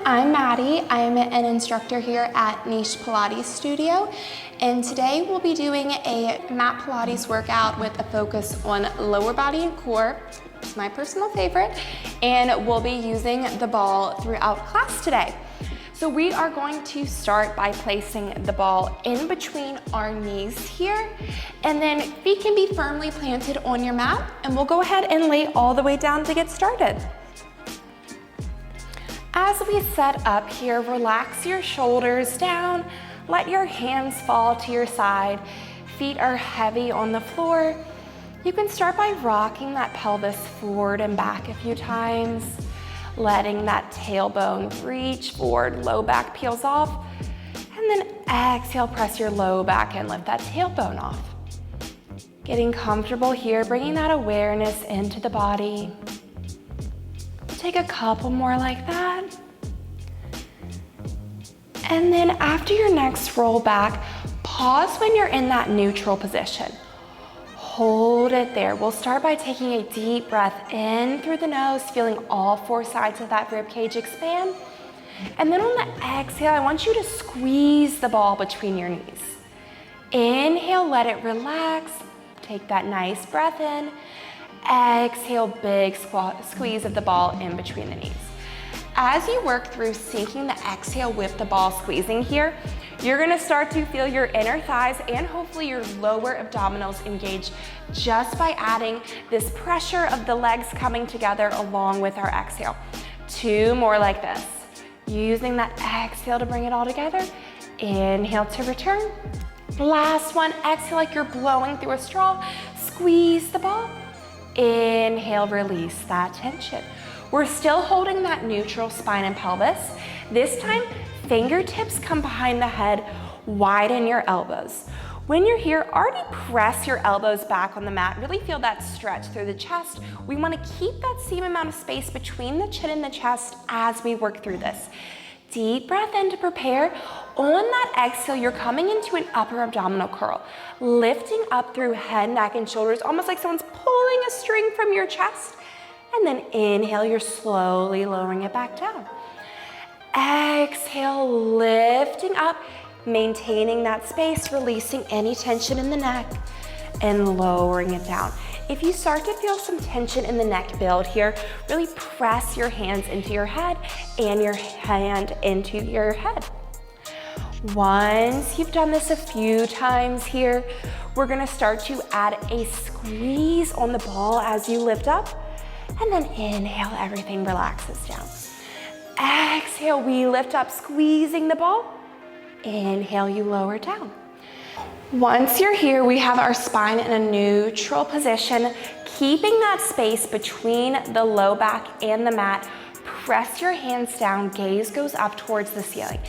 I'm Maddie. I'm an instructor here at Niche Pilates Studio, and today we'll be doing a mat Pilates workout with a focus on lower body and core. It's my personal favorite, and we'll be using the ball throughout class today. So we are going to start by placing the ball in between our knees here, and then feet can be firmly planted on your mat, and we'll go ahead and lay all the way down to get started. As we set up here, relax your shoulders down, let your hands fall to your side, feet are heavy on the floor. You can start by rocking that pelvis forward and back a few times, letting that tailbone reach forward, low back peels off, and then exhale, press your low back and lift that tailbone off. Getting comfortable here, bringing that awareness into the body. Take a couple more like that. And then after your next roll back, pause when you're in that neutral position. Hold it there. We'll start by taking a deep breath in through the nose, feeling all four sides of that rib cage expand. And then on the exhale, I want you to squeeze the ball between your knees. Inhale, let it relax. Take that nice breath in. Exhale, big squeeze of the ball in between the knees. As you work through syncing the exhale with the ball squeezing here, you're gonna start to feel your inner thighs and hopefully your lower abdominals engage just by adding this pressure of the legs coming together along with our exhale. Two more like this. Using that exhale to bring it all together. Inhale to return. Last one, exhale like you're blowing through a straw. Squeeze the ball. Inhale, release that tension. We're still holding that neutral spine and pelvis. This time, fingertips come behind the head, widen your elbows. When you're here, already press your elbows back on the mat. Really feel that stretch through the chest. We want to keep that same amount of space between the chin and the chest as we work through this. Deep breath in to prepare. On that exhale, you're coming into an upper abdominal curl, lifting up through head, neck, and shoulders, almost like someone's pulling a string from your chest. And then inhale, you're slowly lowering it back down. Exhale, lifting up, maintaining that space, releasing any tension in the neck, and lowering it down. If you start to feel some tension in the neck build here, really press your hands into your head and your hand into your head. Once you've done this a few times here, we're gonna start to add a squeeze on the ball as you lift up, and then inhale, everything relaxes down. Exhale, we lift up, squeezing the ball. Inhale, you lower down. Once you're here, we have our spine in a neutral position, keeping that space between the low back and the mat. Press your hands down, gaze goes up towards the ceiling.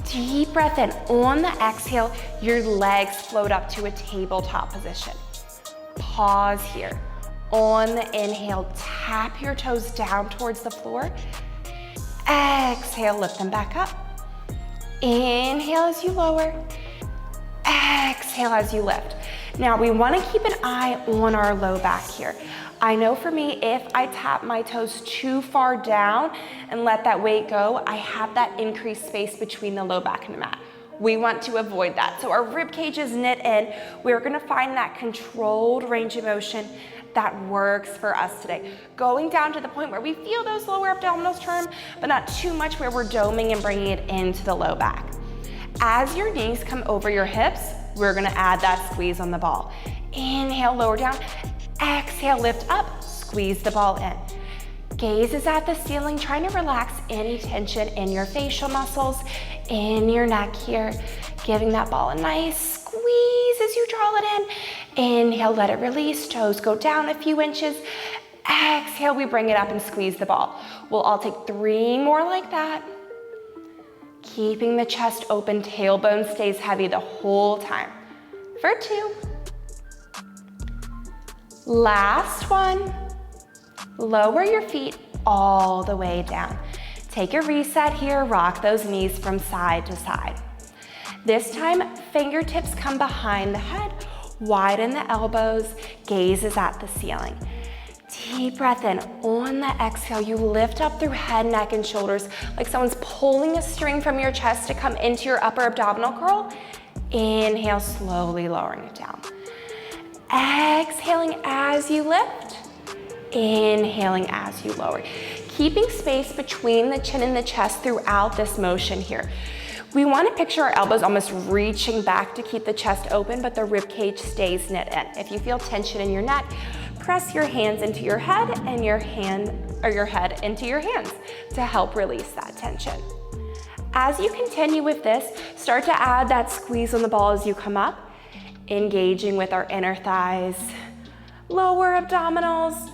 Deep breath in. On the exhale, your legs float up to a tabletop position. Pause here. On the inhale, tap your toes down towards the floor. Exhale, lift them back up. Inhale as you lower. Exhale as you lift. Now we want to keep an eye on our low back here. I know for me, if I tap my toes too far down and let that weight go, I have that increased space between the low back and the mat. We want to avoid that. So our rib cage is knit in. We're gonna find that controlled range of motion that works for us today. Going down to the point where we feel those lower abdominals turn, but not too much where we're doming and bringing it into the low back. As your knees come over your hips, we're gonna add that squeeze on the ball. Inhale, lower down. Exhale, lift up, squeeze the ball in. Gaze is at the ceiling, trying to relax any tension in your facial muscles, in your neck here. Giving that ball a nice squeeze as you draw it in. Inhale, let it release, toes go down a few inches. Exhale, we bring it up and squeeze the ball. We'll all take 3 more like that. Keeping the chest open, tailbone stays heavy the whole time. For 2. Last one. Lower your feet all the way down. Take a reset here, rock those knees from side to side. This time, fingertips come behind the head, widen the elbows, gaze is at the ceiling. Deep breath in. On the exhale, you lift up through head, neck, and shoulders like someone's pulling a string from your chest to come into your upper abdominal curl. Inhale, slowly lowering it down. Exhaling as you lift. Inhaling as you lower. Keeping space between the chin and the chest throughout this motion here. We want to picture our elbows almost reaching back to keep the chest open, but the rib cage stays knit in. If you feel tension in your neck, press your hands into your head and your head into your hands to help release that tension. As you continue with this, start to add that squeeze on the ball as you come up, engaging with our inner thighs, lower abdominals,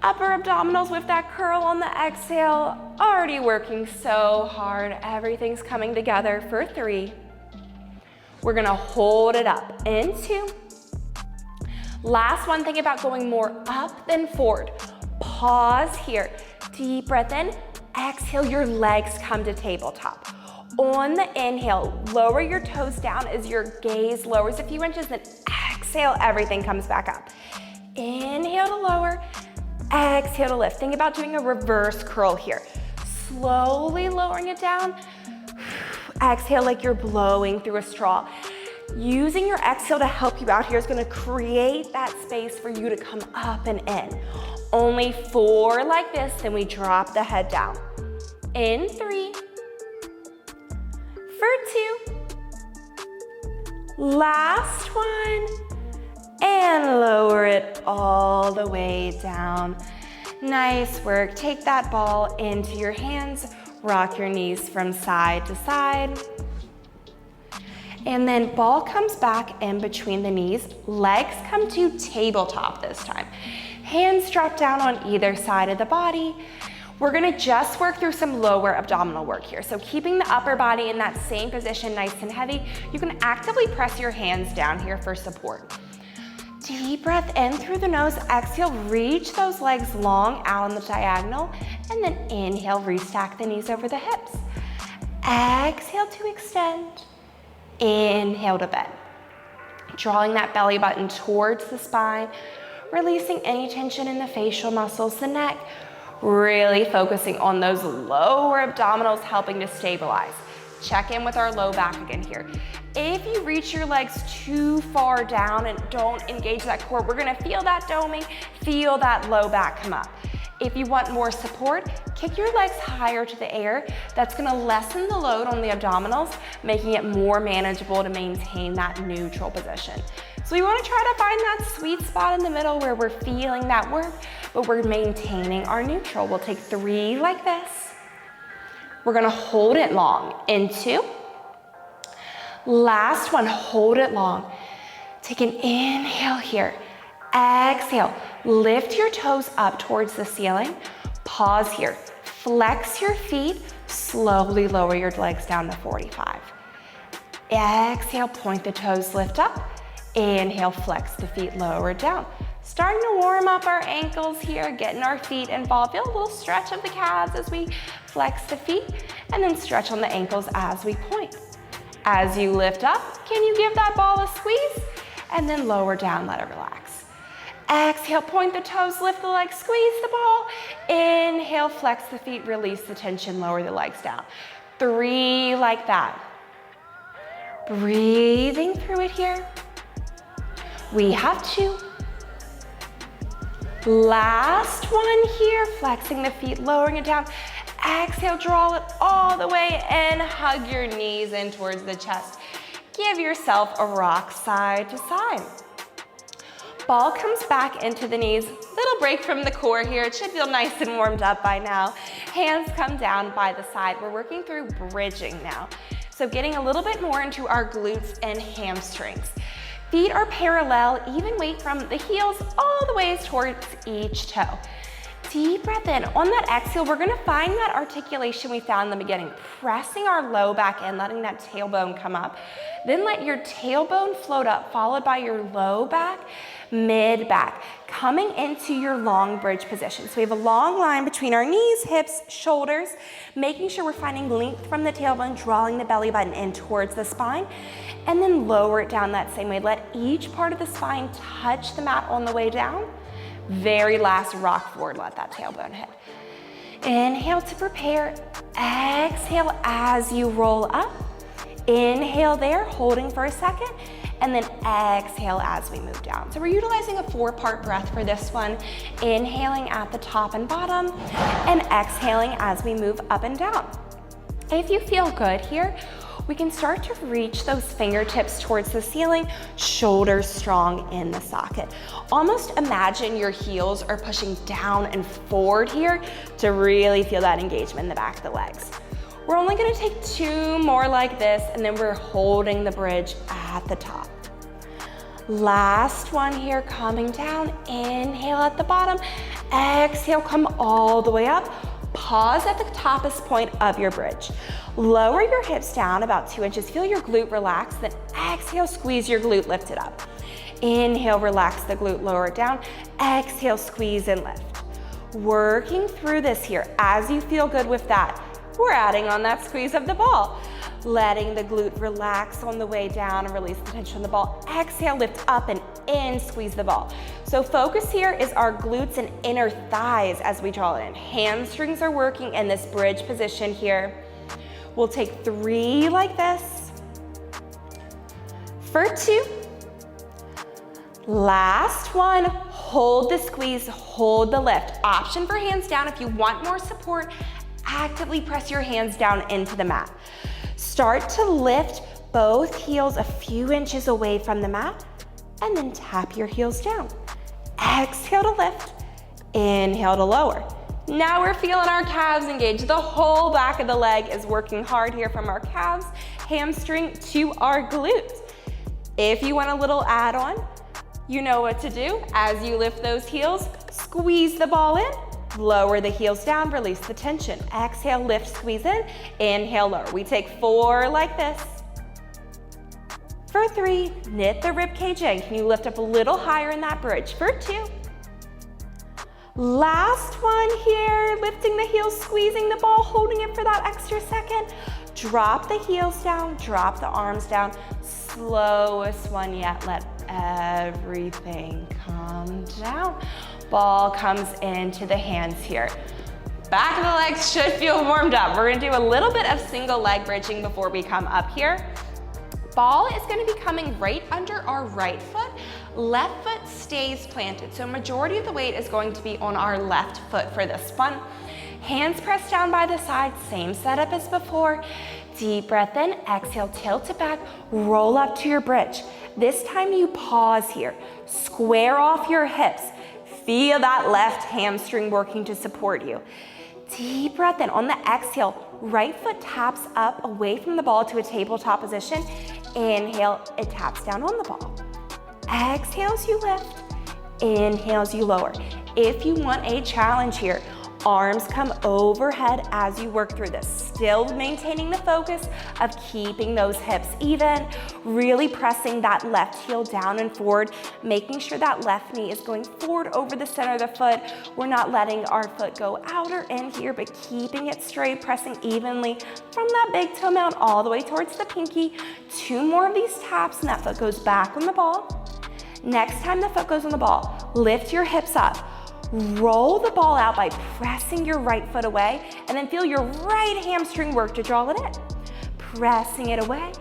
upper abdominals with that curl on the exhale, already working so hard. Everything's coming together for 3. We're gonna hold it up in 2. Last one, think about going more up than forward. Pause here. Deep breath in. Exhale, your legs come to tabletop. On the inhale, lower your toes down as your gaze lowers a few inches, then exhale, everything comes back up. Inhale to lower, exhale to lift. Think about doing a reverse curl here. Slowly lowering it down. Exhale like you're blowing through a straw. Using your exhale to help you out here is gonna create that space for you to come up and in. Only 4 like this, then we drop the head down. In 3, for 2, last one, and lower it all the way down. Nice work. Take that ball into your hands, rock your knees from side to side. And then ball comes back in between the knees, legs come to tabletop this time. Hands drop down on either side of the body. We're gonna just work through some lower abdominal work here. So keeping the upper body in that same position, nice and heavy, you can actively press your hands down here for support. Deep breath in through the nose, exhale, reach those legs long out on the diagonal, and then inhale, restack the knees over the hips. Exhale to extend. Inhale to bend. Drawing that belly button towards the spine, releasing any tension in the facial muscles, the neck, really focusing on those lower abdominals, helping to stabilize. Check in with our low back again here. If you reach your legs too far down and don't engage that core, we're gonna feel that doming, feel that low back come up. If you want more support, kick your legs higher to the air. That's gonna lessen the load on the abdominals, making it more manageable to maintain that neutral position. So we wanna try to find that sweet spot in the middle where we're feeling that work, but we're maintaining our neutral. We'll take 3 like this. We're gonna hold it long in 2. Last one, hold it long. Take an inhale here. Exhale, lift your toes up towards the ceiling. Pause here, flex your feet, slowly lower your legs down to 45. Exhale, point the toes, lift up. Inhale, flex the feet, lower it down. Starting to warm up our ankles here, getting our feet involved. Feel a little stretch of the calves as we flex the feet, and then stretch on the ankles as we point. As you lift up, can you give that ball a squeeze? And then lower down, let it relax. Exhale, point the toes, lift the legs, squeeze the ball. Inhale, flex the feet, release the tension, lower the legs down. 3 like that. Breathing through it here. We have 2. Last one here, flexing the feet, lowering it down. Exhale, draw it all the way in, hug your knees in towards the chest. Give yourself a rock side to side. Ball comes back into the knees. Little break from the core here. It should feel nice and warmed up by now. Hands come down by the side. We're working through bridging now. So getting a little bit more into our glutes and hamstrings. Feet are parallel, even weight from the heels all the way towards each toe. Deep breath in. On that exhale, we're gonna find that articulation we found in the beginning, pressing our low back in, letting that tailbone come up. Then let your tailbone float up, followed by your low back, mid back, coming into your long bridge position. So we have a long line between our knees, hips, shoulders, making sure we're finding length from the tailbone, drawing the belly button in towards the spine, and then lower it down that same way. Let each part of the spine touch the mat on the way down. Very last, rock forward, let that tailbone hit. Inhale to prepare. Exhale as you roll up. Inhale there, holding for a second, and then exhale as we move down. So we're utilizing a 4-part breath for this one. Inhaling at the top and bottom, and exhaling as we move up and down. If you feel good here, we can start to reach those fingertips towards the ceiling, shoulders strong in the socket. Almost imagine your heels are pushing down and forward here to really feel that engagement in the back of the legs. We're only gonna take 2 more like this, and then we're holding the bridge at the top. Last one here, coming down. Inhale at the bottom. Exhale, come all the way up. Pause at the toppest point of your bridge. Lower your hips down about 2 inches. Feel your glute relax, then exhale, squeeze your glute, lift it up. Inhale, relax the glute, lower it down. Exhale, squeeze and lift. Working through this here. As you feel good with that, we're adding on that squeeze of the ball. Letting the glute relax on the way down and release the tension on the ball. Exhale, lift up and in, squeeze the ball. So focus here is our glutes and inner thighs as we draw it in. Hamstrings are working in this bridge position here. We'll take 3 like this. For 2. Last one, hold the squeeze, hold the lift. Option for hands down. If you want more support, actively press your hands down into the mat. Start to lift both heels a few inches away from the mat, and then tap your heels down. Exhale to lift, inhale to lower. Now we're feeling our calves engaged. The whole back of the leg is working hard here, from our calves, hamstring to our glutes. If you want a little add-on, you know what to do. As you lift those heels, squeeze the ball in, lower the heels down, release the tension. Exhale, lift, squeeze in, inhale, lower. We take 4 like this. For 3, knit the rib cage in. Can you lift up a little higher in that bridge? For 2. Last one here, lifting the heels, squeezing the ball, holding it for that extra second. Drop the heels down, drop the arms down. Slowest one yet, let everything come down. Ball comes into the hands here. Back of the legs should feel warmed up. We're gonna do a little bit of single leg bridging before we come up here. Ball is gonna be coming right under our right foot. Left foot stays planted. So majority of the weight is going to be on our left foot for this one. Hands pressed down by the side, same setup as before. Deep breath in, exhale, tilt it back, roll up to your bridge. This time you pause here. Square off your hips. Feel that left hamstring working to support you. Deep breath in. On the exhale, right foot taps up away from the ball to a tabletop position. Inhale, it taps down on the ball. Exhale as you lift. Inhale as you lower. If you want a challenge here, arms come overhead as you work through this. Still maintaining the focus of keeping those hips even, really pressing that left heel down and forward, making sure that left knee is going forward over the center of the foot. We're not letting our foot go out or in here, but keeping it straight, pressing evenly from that big toe mound all the way towards the pinky. 2 more of these taps and that foot goes back on the ball. Next time the foot goes on the ball, lift your hips up. Roll the ball out by pressing your right foot away, and then feel your right hamstring work to draw it in. Pressing it away,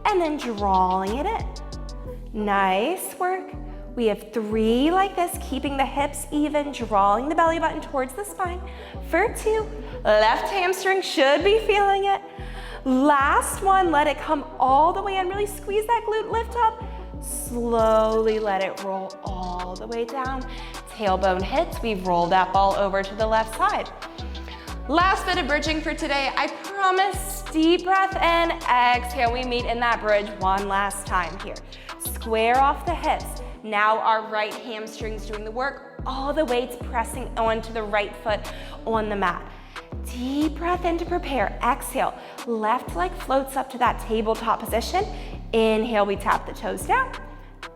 and then drawing it in. Nice work. We have 3 like this, keeping the hips even, drawing the belly button towards the spine. For 2, left hamstring should be feeling it. Last one, let it come all the way in. Really squeeze that glute, lift up. Slowly let it roll all the way down. Tailbone hits, we roll that ball over to the left side. Last bit of bridging for today, I promise. Deep breath in, exhale, we meet in that bridge one last time here. Square off the hips. Now our right hamstring's doing the work, all the weight's pressing onto the right foot on the mat. Deep breath in to prepare. Exhale, left leg floats up to that tabletop position. Inhale, we tap the toes down.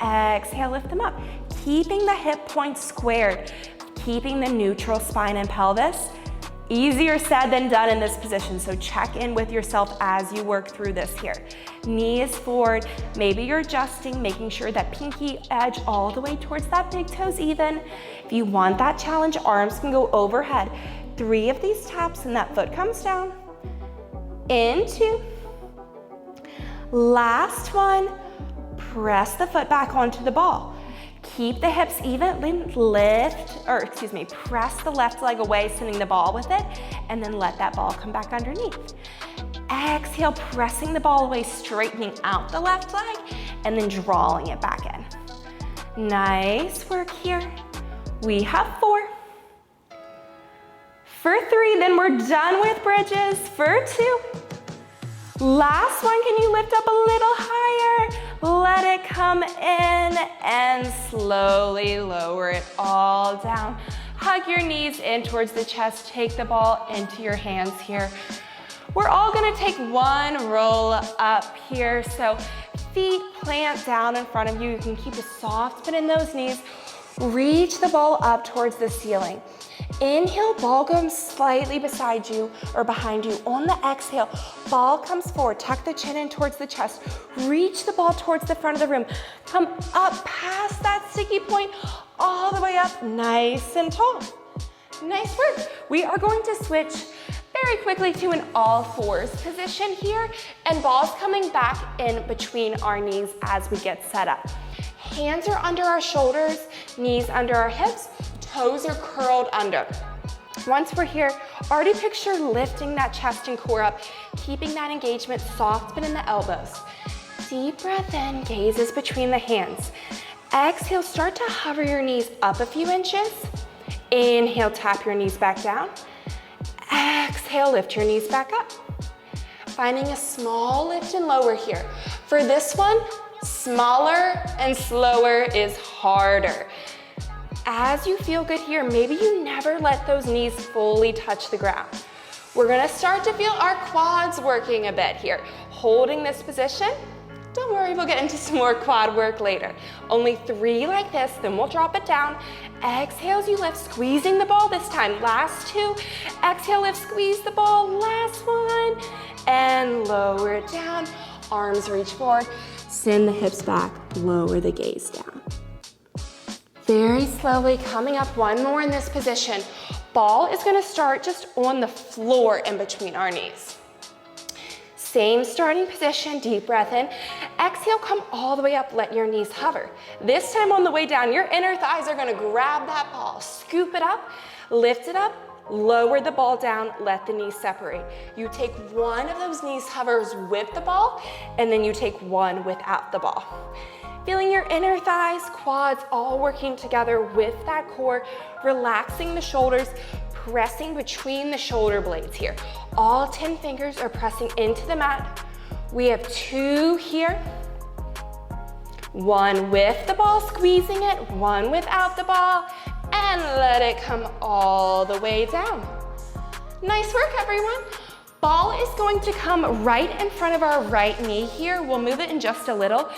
Exhale, lift them up. Keeping the hip points squared, keeping the neutral spine and pelvis. Easier said than done in this position, so check in with yourself as you work through this here. Knees forward, maybe you're adjusting, making sure that pinky edge all the way towards that big toes even. If you want that challenge, arms can go overhead. 3 of these taps and that foot comes down. Into. Last one, press the foot back onto the ball. Keep the hips even, press the left leg away, sending the ball with it, and then let that ball come back underneath. Exhale, pressing the ball away, straightening out the left leg, and then drawing it back in. Nice work here. We have 4. For 3, then we're done with bridges. For 2. Last one, can you lift up a little higher? Let it come in and slowly lower it all down. Hug your knees in towards the chest. Take the ball into your hands here. We're all gonna take one roll up here. So feet plant down in front of you. You can keep a soft spin in those knees. Reach the ball up towards the ceiling. Inhale, ball goes slightly beside you or behind you. On the exhale, ball comes forward. Tuck the chin in towards the chest. Reach the ball towards the front of the room. Come up past that sticky point, all the way up, nice and tall. Nice work. We are going to switch very quickly to an all 4s position here, and balls coming back in between our knees as we get set up. Hands are under our shoulders, knees under our hips, toes are curled under. Once we're here, already picture lifting that chest and core up, keeping that engagement, soft spin in the elbows. Deep breath in, gazes between the hands. Exhale, start to hover your knees up a few inches. Inhale, tap your knees back down. Exhale, lift your knees back up. Finding a small lift and lower here. For this one, smaller and slower is harder. As you feel good here, maybe you never let those knees fully touch the ground. We're gonna start to feel our quads working a bit here. Holding this position, don't worry, we'll get into some more quad work later. Only 3 like this, then we'll drop it down. Exhale as you lift, squeezing the ball this time. Last 2, exhale, lift, squeeze the ball. Last one, and lower it down. Arms reach forward, send the hips back, lower the gaze down. Very slowly coming up, one more in this position. Ball is gonna start just on the floor in between our knees. Same starting position, deep breath in. Exhale, come all the way up, let your knees hover. This time on the way down, your inner thighs are gonna grab that ball, scoop it up, lift it up, lower the ball down, let the knees separate. You take one of those knees hovers with the ball, and then you take one without the ball. Feeling your inner thighs, quads, all working together with that core, relaxing the shoulders, pressing between the shoulder blades here. All 10 fingers are pressing into the mat. We have 2 here. 1 with the ball, squeezing it, 1 without the ball, and let it come all the way down. Nice work, everyone. Ball is going to come right in front of our right knee here. We'll move it in just a little.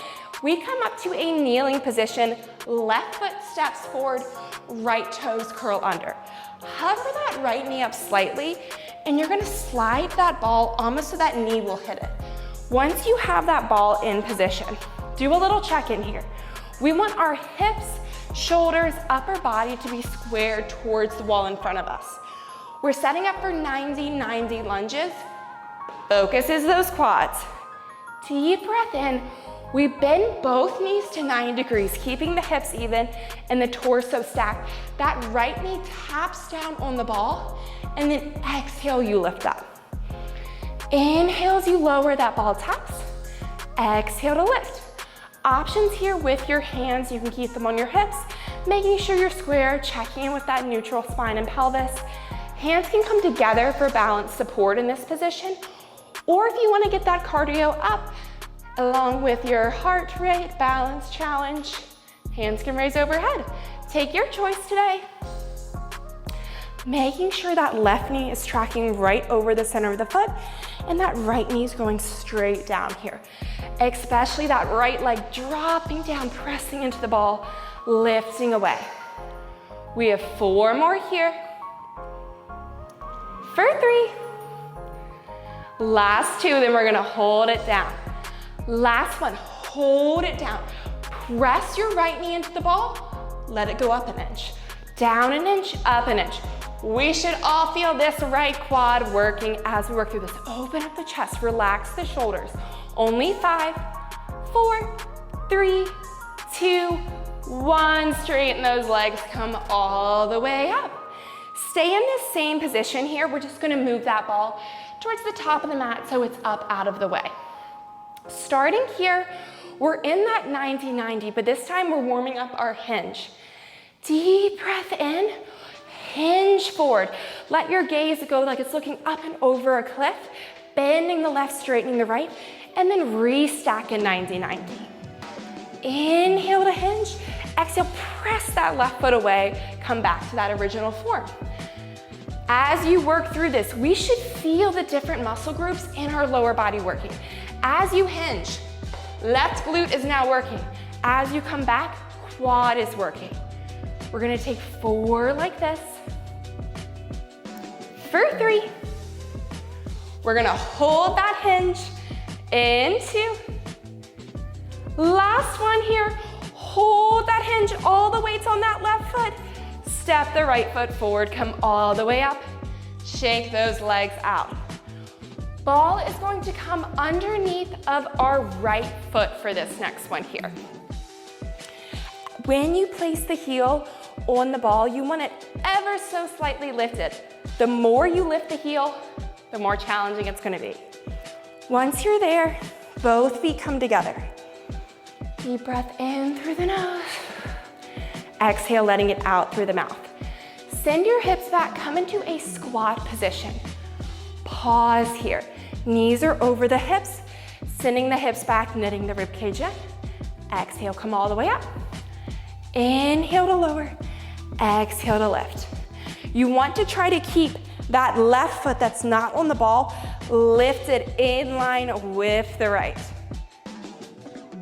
We come up to a kneeling position, left foot steps forward, right toes curl under. Hover that right knee up slightly, and you're gonna slide that ball almost so that knee will hit it. Once you have that ball in position, do a little check-in here. We want our hips, shoulders, upper body to be squared towards the wall in front of us. We're setting up for 90-90 lunges. Focus is those quads. Deep breath in. We bend both knees to 90 degrees, keeping the hips even and the torso stacked. That right knee taps down on the ball, and then exhale, you lift up. Inhale as you lower, that ball taps. Exhale to lift. Options here with your hands, you can keep them on your hips, making sure you're square, checking in with that neutral spine and pelvis. Hands can come together for balance support in this position, or if you want to get that cardio up, along with your heart rate balance challenge, hands can raise overhead. Take your choice today. Making sure that left knee is tracking right over the center of the foot, and that right knee is going straight down here. Especially that right leg dropping down, pressing into the ball, lifting away. We have 4 more here. for 3. Last 2, then we're gonna hold it down. Last one, hold it down. Press your right knee into the ball, let it go up an inch. Down an inch, up an inch. We should all feel this right quad working as we work through this. Open up the chest, relax the shoulders. Only 5, 4, 3, 2, 1. Straighten those legs, come all the way up. Stay in this same position here. We're just gonna move that ball towards the top of the mat so it's up out of the way. Starting here, we're in that 90-90, but this time we're warming up our hinge. Deep breath in, hinge forward. Let your gaze go like it's looking up and over a cliff, bending the left, straightening the right, and then restack in 90-90. Inhale to hinge, exhale, press that left foot away, come back to that original form. As you work through this, we should feel the different muscle groups in our lower body working. As you hinge, left glute is now working. As you come back, quad is working. We're gonna take 4 like this. For 3. We're gonna hold that hinge into. Last one here. Hold that hinge, all the weight's on that left foot. Step the right foot forward, come all the way up. Shake those legs out. Ball is going to come underneath of our right foot for this next one here. When you place the heel on the ball, you want it ever so slightly lifted. The more you lift the heel, the more challenging it's gonna be. Once you're there, both feet come together. Deep breath in through the nose. Exhale, letting it out through the mouth. Send your hips back, come into a squat position. Pause here. Knees are over the hips, sending the hips back, knitting the ribcage in. Exhale, come all the way up. Inhale to lower, exhale to lift. You want to try to keep that left foot that's not on the ball lifted in line with the right.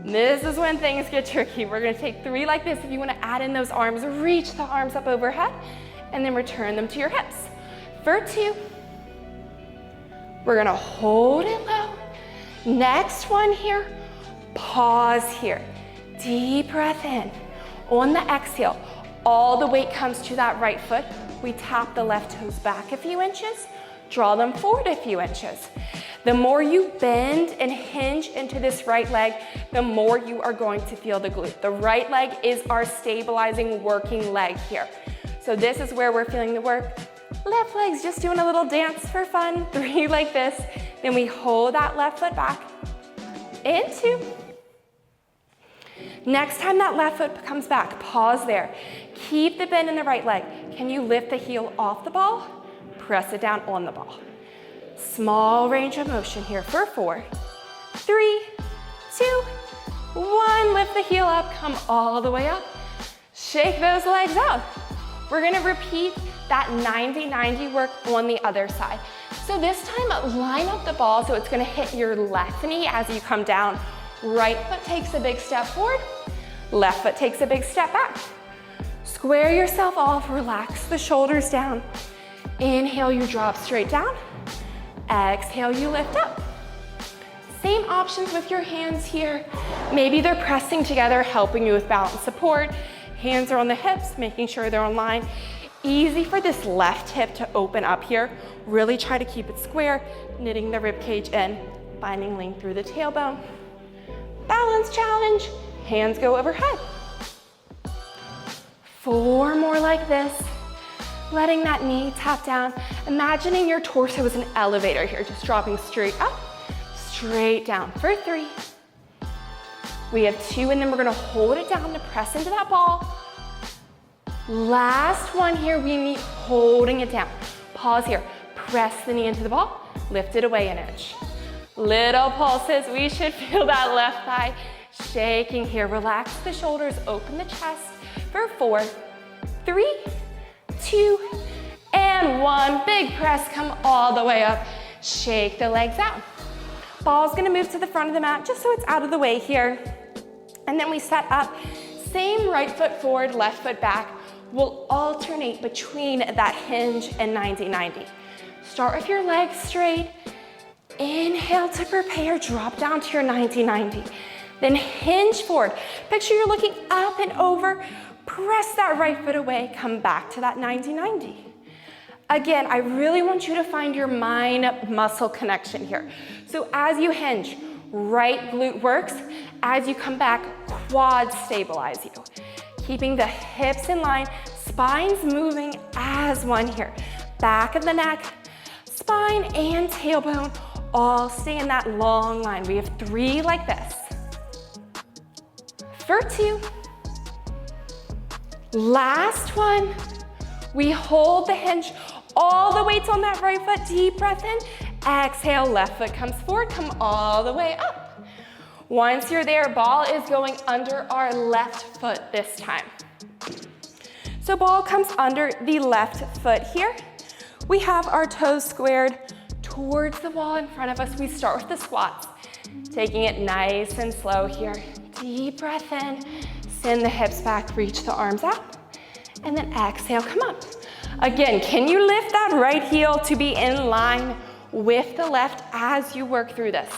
This is when things get tricky. We're gonna take 3 like this. If you wanna add in those arms, reach the arms up overhead and then return them to your hips. For 2, we're gonna hold it low. Next one here, pause here. Deep breath in. On the exhale, all the weight comes to that right foot. We tap the left toes back a few inches, draw them forward a few inches. The more you bend and hinge into this right leg, the more you are going to feel the glute. The right leg is our stabilizing working leg here. So this is where we're feeling the work. Left leg's just doing a little dance for fun. 3 like this. Then we hold that left foot back. Into. Next time that left foot comes back, pause there. Keep the bend in the right leg. Can you lift the heel off the ball? Press it down on the ball. Small range of motion here for 4, 3, 2, 1. Lift the heel up, come all the way up. Shake those legs out. We're gonna repeat that 90-90 work on the other side. So this time, line up the ball so it's gonna hit your left knee as you come down. Right foot takes a big step forward, left foot takes a big step back. Square yourself off, relax the shoulders down. Inhale, you drop straight down. Exhale, you lift up. Same options with your hands here. Maybe they're pressing together, helping you with balance support. Hands are on the hips, making sure they're on line. Easy for this left hip to open up here. Really try to keep it square, knitting the rib cage in, finding length through the tailbone. Balance challenge, hands go overhead. 4 more like this. Letting that knee tap down. Imagining your torso is an elevator here, just dropping straight up, straight down for 3. We have 2, and then we're gonna hold it down to press into that ball. Last one here, we need holding it down. Pause here, press the knee into the ball, lift it away an inch. Little pulses, we should feel that left thigh shaking here. Relax the shoulders, open the chest for 4, 3, 2, and 1. Big press, come all the way up. Shake the legs out. Ball's gonna move to the front of the mat just so it's out of the way here. And then we set up, same right foot forward, left foot back. We'll alternate between that hinge and 90-90. Start with your legs straight. Inhale to prepare, drop down to your 90-90. Then hinge forward. Picture you're looking up and over. Press that right foot away, come back to that 90-90. Again, I really want you to find your mind-muscle connection here. So as you hinge, right glute works. As you come back, quads stabilize you. Keeping the hips in line, spine's moving as one here. Back of the neck, spine and tailbone all stay in that long line. We have 3 like this. For 2. Last one. We hold the hinge, all the weights on that right foot, deep breath in. Exhale, left foot comes forward, come all the way up. Once you're there, ball is going under our left foot this time. So ball comes under the left foot here. We have our toes squared towards the wall in front of us. We start with the squats, taking it nice and slow here. Deep breath in, send the hips back, reach the arms out, and then exhale, come up. Again, can you lift that right heel to be in line with the left as you work through this?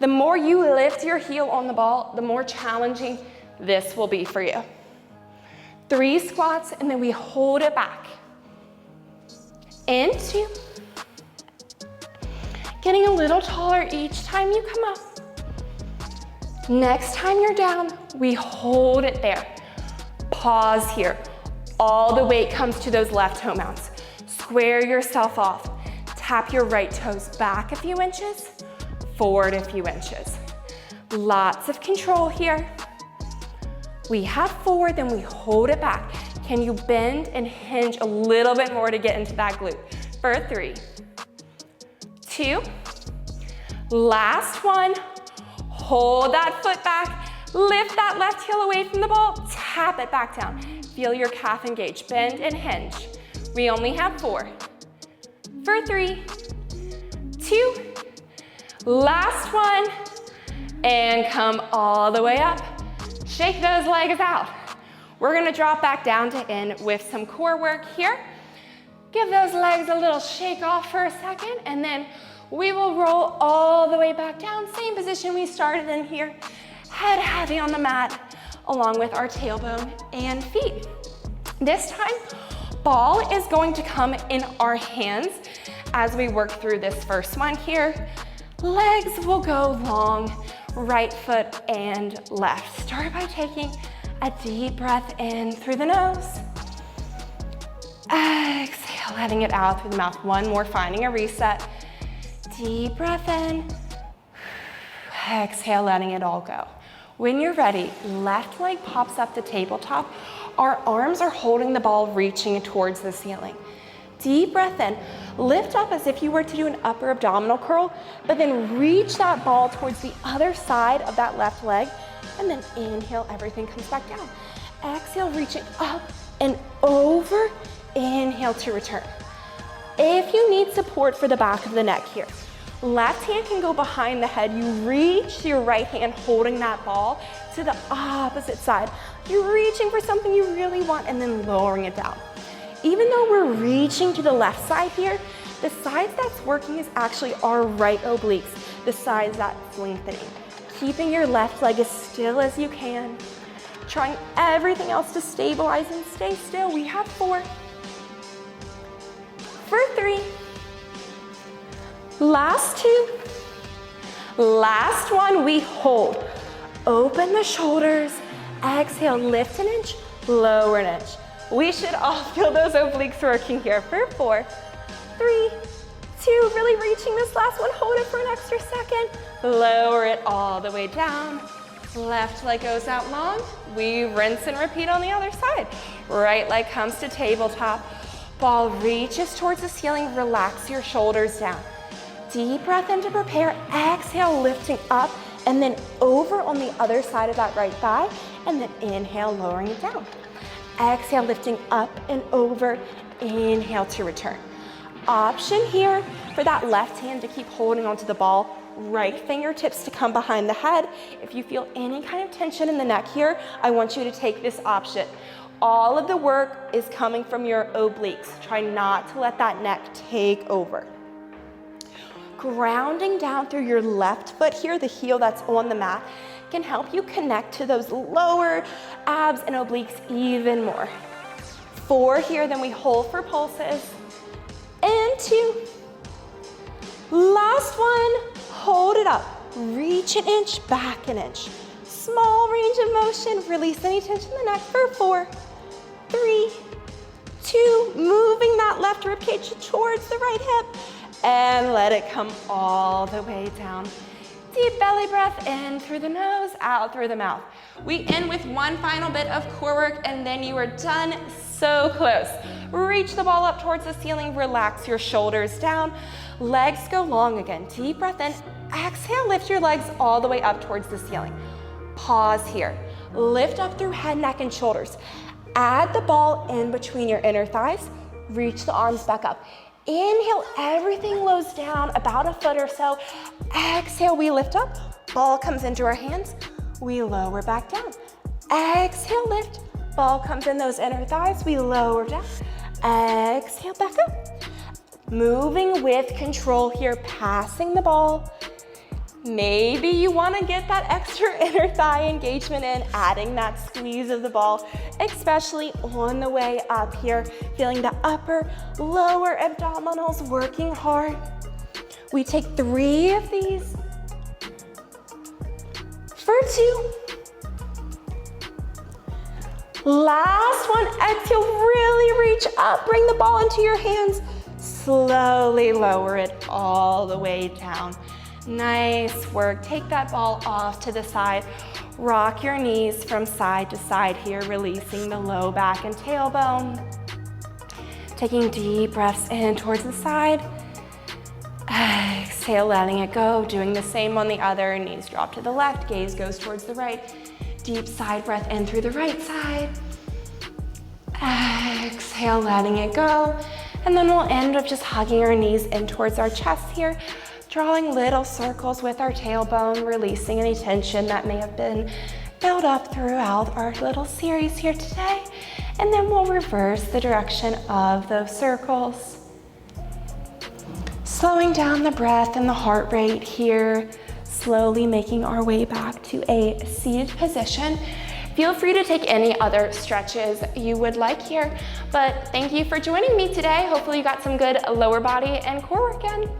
The more you lift your heel on the ball, the more challenging this will be for you. 3 squats, and then we hold it back. Into. Getting a little taller each time you come up. Next time you're down, we hold it there. Pause here. All the weight comes to those left toe mounts. Square yourself off. Tap your right toes back a few inches, forward a few inches. Lots of control here. We have 4, then we hold it back. Can you bend and hinge a little bit more to get into that glute? For 3, 2, last one. Hold that foot back, lift that left heel away from the ball, tap it back down. Feel your calf engage, bend and hinge. We only have 4. For 3, 2, last one, and come all the way up. Shake those legs out. We're gonna drop back down to in with some core work here. Give those legs a little shake off for a second, and then we will roll all the way back down. Same position we started in here. Head heavy on the mat, along with our tailbone and feet. This time, ball is going to come in our hands as we work through this first one here. Legs will go long, right foot and left. Start by taking a deep breath in through the nose. Exhale, letting it out through the mouth. One more, finding a reset. Deep breath in. Exhale, letting it all go. When you're ready, left leg pops up to tabletop. Our arms are holding the ball, reaching towards the ceiling. Deep breath in. Lift up as if you were to do an upper abdominal curl, but then reach that ball towards the other side of that left leg, and then inhale, everything comes back down. Exhale, reaching up and over. Inhale to return. If you need support for the back of the neck here, left hand can go behind the head. You reach your right hand holding that ball to the opposite side. You're reaching for something you really want and then lowering it down. Even though we're reaching to the left side here, the side that's working is actually our right obliques, the side that's lengthening. Keeping your left leg as still as you can. Trying everything else to stabilize and stay still. We have 4. For 3. Last 2. Last one, we hold. Open the shoulders. Exhale, lift an inch, lower an inch. We should all feel those obliques working here. For 4, 3, 2, really reaching this last one. Hold it for an extra second. Lower it all the way down. Left leg goes out long. We rinse and repeat on the other side. Right leg comes to tabletop. Ball reaches towards the ceiling. Relax your shoulders down. Deep breath in to prepare. Exhale, lifting up and then over on the other side of that right thigh. And then inhale, lowering it down. Exhale, lifting up and over. Inhale to return. Option here for that left hand to keep holding onto the ball. Right fingertips to come behind the head. If you feel any kind of tension in the neck here, I want you to take this option. All of the work is coming from your obliques. Try not to let that neck take over. Grounding down through your left foot here, the heel that's on the mat, can help you connect to those lower abs and obliques even more. 4 here, then we hold for pulses. And 2. Last one, hold it up. Reach an inch, back an inch. Small range of motion, release any tension in the neck for 4, 3, 2, moving that left ribcage towards the right hip, and let it come all the way down. Deep belly breath in through the nose, out through the mouth. We end with one final bit of core work, and then you are done. So close. Reach the ball up towards the ceiling, relax your shoulders down. Legs go long again. Deep breath in. Exhale, lift your legs all the way up towards the ceiling. Pause here. Lift up through head, neck, and shoulders. Add the ball in between your inner thighs. Reach the arms back up. Inhale, everything lows down about a foot or so. Exhale, we lift up. Ball comes into our hands. We lower back down. Exhale, lift. Ball comes in those inner thighs. We lower down. Exhale, back up. Moving with control here, passing the ball. Maybe you want to get that extra inner thigh engagement in, adding that squeeze of the ball, especially on the way up here, feeling the upper, lower abdominals working hard. We take 3 of these for 2. Last one, exhale, really reach up, bring the ball into your hands. Slowly lower it all the way down. Nice work. Take that ball off to the side. Rock your knees from side to side here, releasing the low back and tailbone. Taking deep breaths in towards the side. Exhale, letting it go. Doing the same on the other. Knees drop to the left, gaze goes towards the right. Deep side breath in through the right side. Exhale, letting it go. And then we'll end up just hugging our knees in towards our chest here, drawing little circles with our tailbone, releasing any tension that may have been built up throughout our little series here today. And then we'll reverse the direction of those circles. Slowing down the breath and the heart rate here, slowly making our way back to a seated position. Feel free to take any other stretches you would like here, but thank you for joining me today. Hopefully you got some good lower body and core work in.